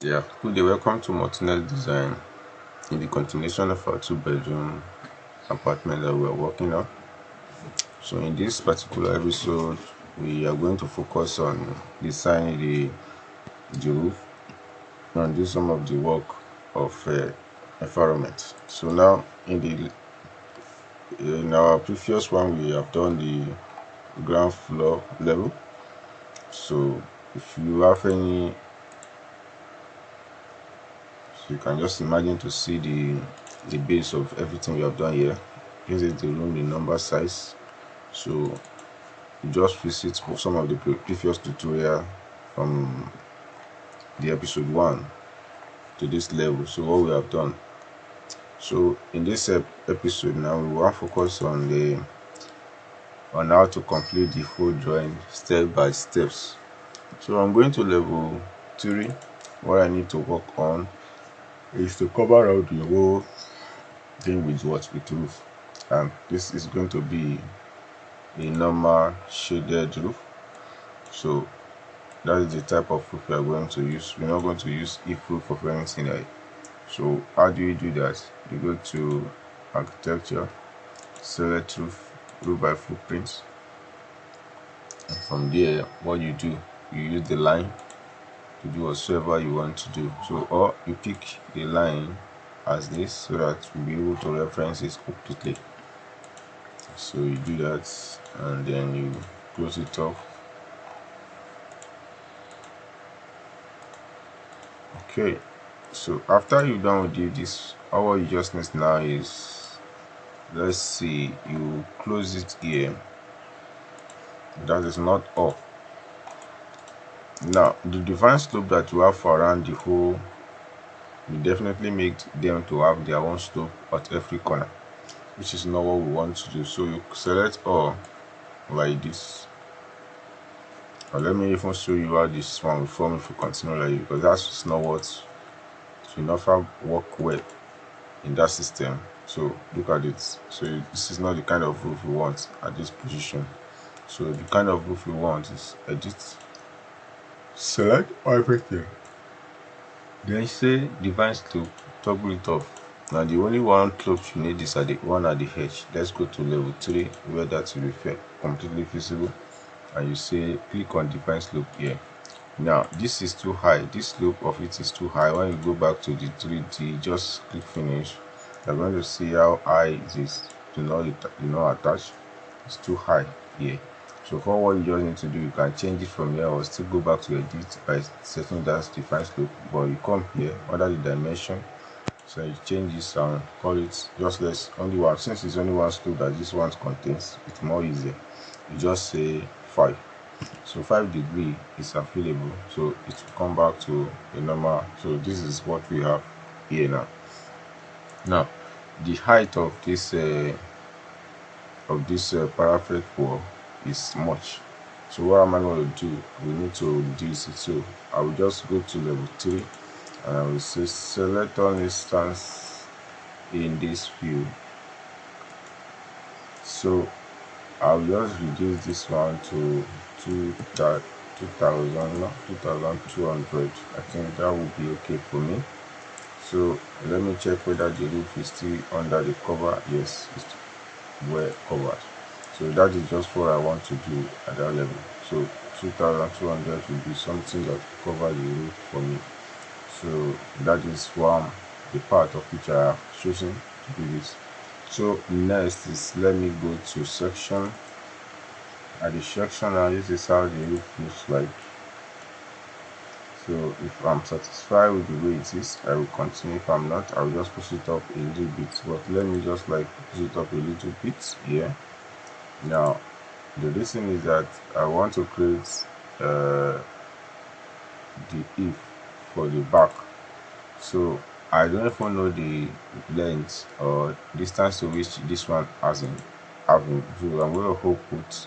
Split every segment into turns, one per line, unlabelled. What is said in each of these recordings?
Yeah, good day. Welcome to Multi-Net Design in the continuation of our two-bedroom apartment that we are working on. So, in this particular episode, we are going to focus on designing the roof and do some of the work of environment. So now, in our previous one, we have done the ground floor level. So, if you have any, so you can just imagine to see the base of everything we have done here. This is the room, the number size. So you just visit some of the previous tutorial from the episode 1 to this level. So what we have done. So in this episode now, we will focus on how to complete the full drawing step by steps. So I'm going to level 3. What I need to work on is to cover out the whole thing with roof, and this is going to be a normal shaded roof. So that is the type of roof we are going to use. We're not going to use if roof of anything like. So how do you do that? You go to architecture, select roof by footprints, and from there what you do, you use the line to do whatsoever you want to do. So or you pick the line as this so that you'll be able to reference it completely. So you do that and then you close it off. Okay, so after you're done with this, all you just need now is, let's see, you close it here. That is not all. Now the divine slope that you have around the whole, you definitely make them to have their own slope at every corner, which is not what we want to do. So you select all like this. Or let me even show you how this one will form if you continue like it, because that's not what it will never work well in that system. So look at it. So this is not the kind of roof we want at this position. So the kind of roof we want is edit, select everything, then say divine slope, toggle it off. Now the only one slope you need is at the one at the edge. Let's go to level 3 where that will be completely visible, and you say click on divine slope here. Now this is too high, this slope of it is too high. When you go back to the 3D, just click finish. You're going to see how high it is. Do not attach. It's too high here. So for what you just need to do, you can change it from here or still go back to edit by setting that define slope. But you come here under the dimension, so you change this and call it just less only one. Since it's only one slope that this one contains, it's more easy. You just say 5. So 5 degree is available, so it will come back to a normal. So this is what we have here now the height of this parapet wall is much. So what am I going to do? We need to reduce it. So I will just go to level 3 and I will say select on instance in this view. So I'll just reduce this one to 2200. I think that would be okay for me. So let me check whether the roof is still under the cover. Yes, it's well covered. So that is just what I want to do at that level. So 2200 will be something that will cover the roof for me. So that is the part of which I have chosen to do this. So next is, let me go to section. At the section now, this is how the roof looks like. So if I'm satisfied with the way it is, I will continue. If I'm not, I will just push it up a little bit. But let me just push it up a little bit here. Now the reason is that I want to create the if for the back. So I don't even know the length or distance to which this one has in having. So I'm going to put,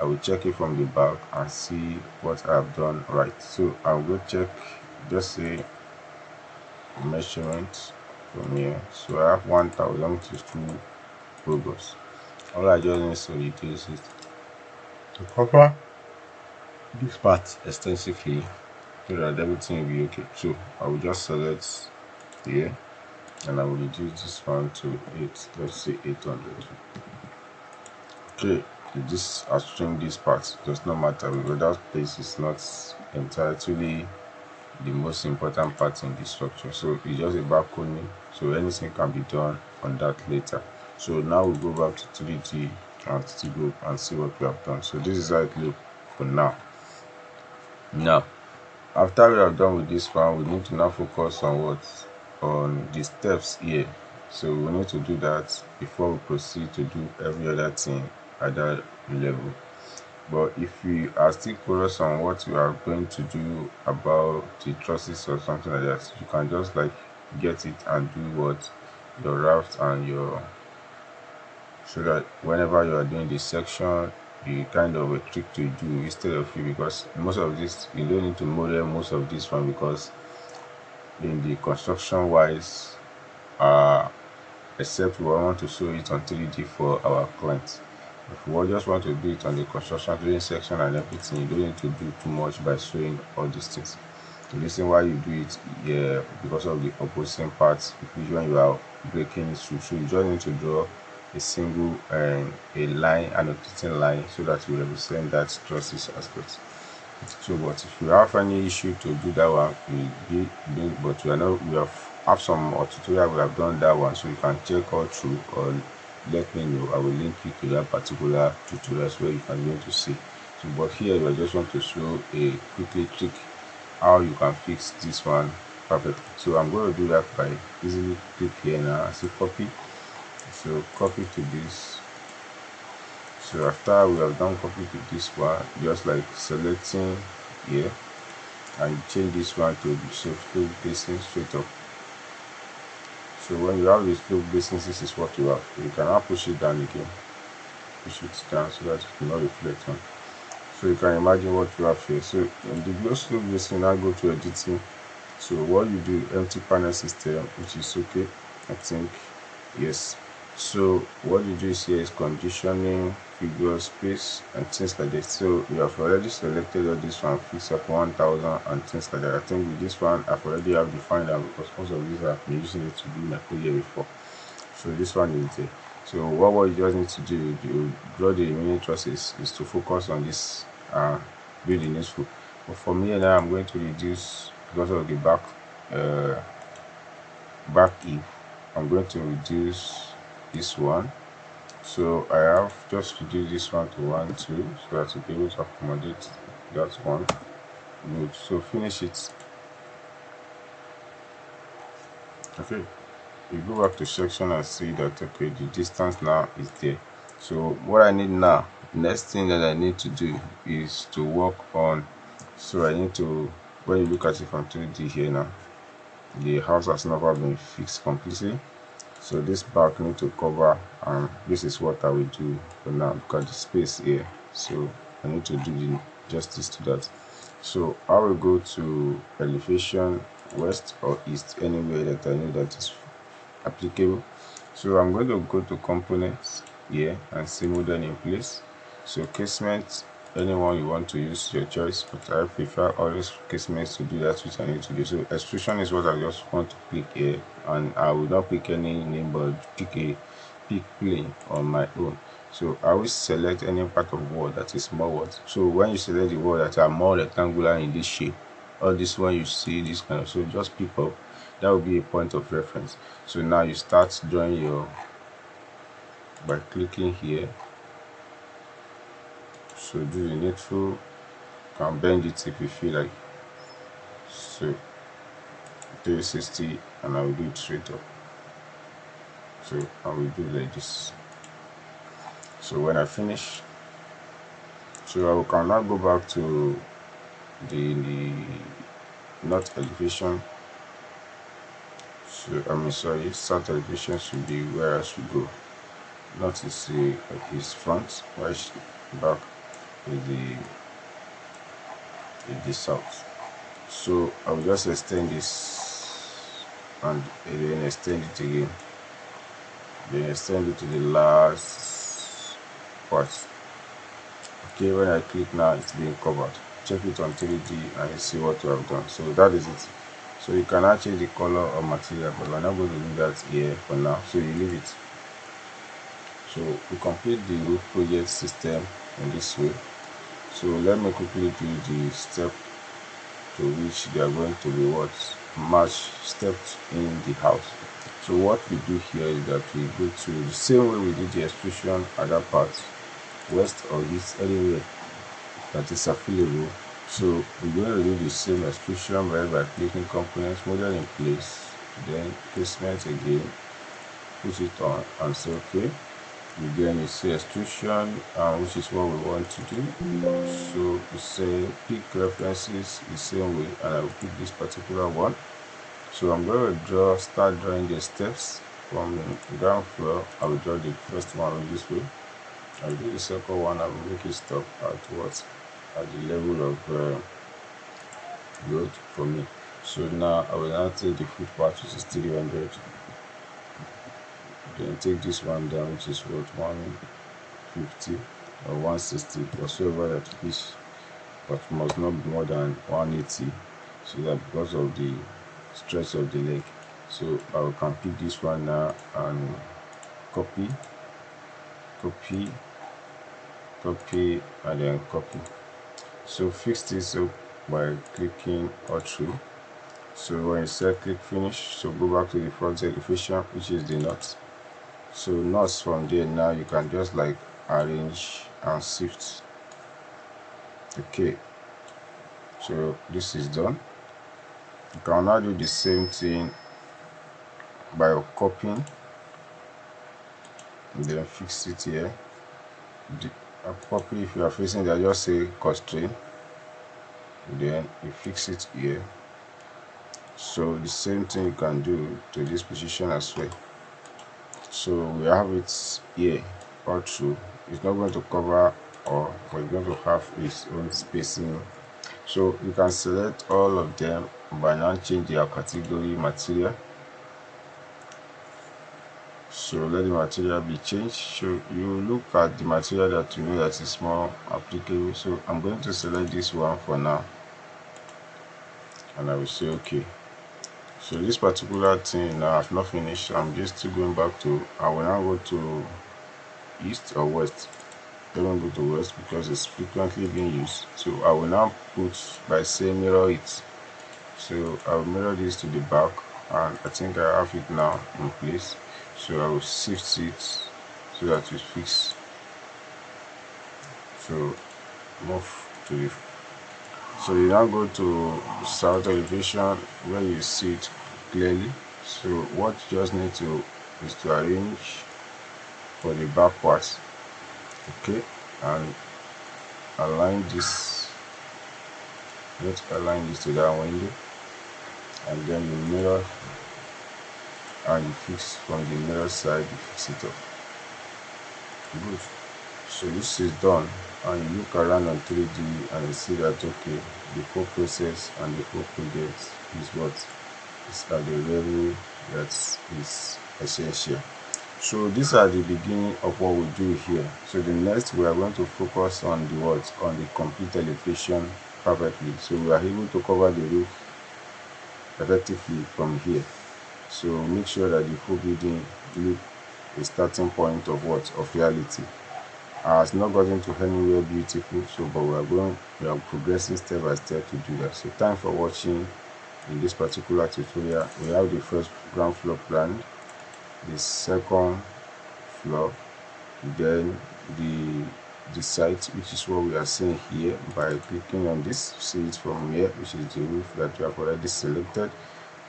I will check it from the back and see what I have done right. So I'll go check, just say measurement from here. So I have 1000, which is 2 progress. All I just need to reduce it to cover this part extensively. so that everything will be okay. So I will just select here and I will reduce this one to 8, let's say 800. Okay, this has changed this part, does not matter because that place is not entirely the most important part in the structure, so it's just a balcony, so anything can be done on that later. So now we go back to 3D and still go and see what we have done. So this is how it looks for now. Now after we have done with this one, we need to now focus on what, on the steps here. So we need to do that before we proceed to do every other thing at that level. But if we are still curious on what we are going to do about the trusses or something like that, you can just like get it and do what, your raft and your, so that whenever you are doing this section, you kind of a trick to do instead of you, because most of this you don't need to model most of this one, because in the construction wise, except we want to show it on 3D for our clients. If we just want to do it on the construction drawing section and everything, you don't need to do too much by showing all these things. The reason why you do it, yeah, because of the opposing parts, when you are breaking it through, so you just need to draw a single a line and a rotating line so that you represent that trusses aspect. So but if you have any issue to do that one, we do, but we are not, we have some tutorial we have done that one, so you can check all through, or let me know. I will link you to that particular tutorial where you can be able to see. So but here I just want to show a quickly trick how you can fix this one perfectly. So I'm going to do that by easily click here now and say copy. So copy to this. So after we have done copy to this one, just like selecting here and change this one to the slope basing straight up. So when you have the slope basing, this is what you have. You can now push it down again, push it down so that it will not reflect on. So you can imagine what you have here. So in the glow slope basing, now go to editing. So what you do, empty panel system, which is okay, I think, yes. So what you do is here is conditioning, figure space and things like that. So we have already selected all this one, fix up 1000 and things like that. I think with this one I've already have defined them, because most of these I've been using it to do my project before. So this one is there. So what you just need to do, you draw the remaining trusses, is to focus on this building useful. But for me now, I'm going to reduce, because of the back eve, I'm going to reduce this one. So I have just reduced this one to 1 2, so that to be able to accommodate that one. Good. So finish it. Okay, you go back to section and see that okay, the distance now is there. So what I need now, next thing that I need to do is to work on, so I need to, when you look at it from 3D here now, the house has never been fixed completely, so this back need to cover, and this is what I will do for now. Look at the space here, so I need to do the justice to that. So I will go to elevation, west or east, anywhere that I know that is applicable. So I'm going to go to components here and see model in place. So casement, anyone you want to use, your choice, but I prefer always casements to do that which I need to do. So extrusion is what I just want to click here, and I will not pick any name but pick plane on my own. So I will select any part of wall that is more what. So when you select the wall that are more rectangular in this shape, all this one you see this kind of, so just pick up, that will be a point of reference. So now you start drawing your, by clicking here. So do the needful, you can bend it if you feel like. So 360, and I will do it straight up. So I will do like this. So when I finish, so I can now go back to the not elevation. So I mean, sorry, start elevation should be where I should go. Not is his front, right? Back is the south. So I will just extend this and then extend it again, then extend it to the last part. Okay, when I click now, it's being covered. check it on 3D and you see what you have done. So that is it. So you can now change the color or material, but we're not going to do that here for now, so you leave it. So we complete the roof project system in this way. So let me quickly do the step to which they are going to be what match steps in the house. So what we do here is that we go to the same way we did the extrusion at that part, west or east, anywhere that is available. So we're going to do the same extrusion by clicking components, model in place, then placement again, put it on and say okay. Again you see extrusion, which is what we want to do. So we say pick references the same way, and I will pick this particular one. So I'm going to start drawing the steps from the ground floor. I will draw the first one in this way. I will do the second one. I will make it stop at the level of load for me. So now I will now take the full part, which is 300. Then take this one down, which is what 150 or 160, whatsoever that is, but must not be more than 180, so that because of the stretch of the leg. So I can pick this one now and copy, and then copy. So fix this up by clicking all through. So when you say click finish, so go back to the front elevation, which is the nuts. So nuts from there, now you can just like arrange and shift. Okay, so this is done. You can now do the same thing by copying and then fix it here. Copy, if you are facing there, just say constraint, then you fix it here. So the same thing you can do to this position as well. So we have it here all through. It's not going to cover all, but it's going to have its own spacing. So you can select all of them by now change their category material. So let the material be changed. So you look at the material that you know that is more applicable. So I'm going to select this one for now, and I will say okay. So this particular thing now I've not finished. I'm just still going back to, I will now go to east or west. I don't go to west because it's frequently being used. So I will now put by say mirror it. So I will mirror this to the back, and I think I have it now in place. So I will shift it so that it fix. So move to the, so you now go to south elevation where you see it clearly. So what you just need to is to arrange for the back parts, okay, and align this. Let's align this to that window, and then you mirror and you fix from the mirror side, you fix it up. Good. So this is done, and you look around on 3D and you see that okay, the whole process and the whole project is what is at the level that is essential. So these are the beginning of what we do here. So the next we are going to focus on the what, on the complete elevation perfectly. So we are able to cover the roof effectively from here. So make sure that the full building look a starting point of what, of reality. It's not gotten to anywhere beautiful, so but we are progressing step by step to do that. So thanks for watching. In this particular tutorial, we have the first ground floor plan, the second floor, then the site, which is what we are seeing here. By clicking on this, see it from here, which is the roof that we have already selected.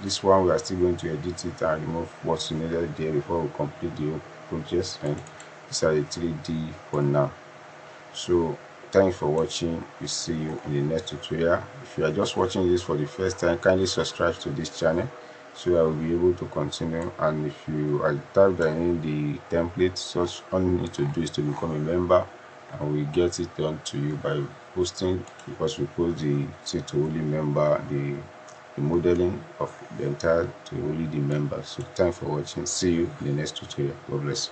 This one we are still going to edit it and remove what's needed there before we complete the whole project, and these are the 3D for now. So thanks for watching. We see you in the next tutorial. If you are just watching this for the first time, kindly subscribe to this channel so I will be able to continue. And if you are typed in the template, so all you need to do is to become a member, and we get it done to you by posting, because we post the to only member, the modeling of the entire to only the members. So thanks for watching. See you in the next tutorial. God bless.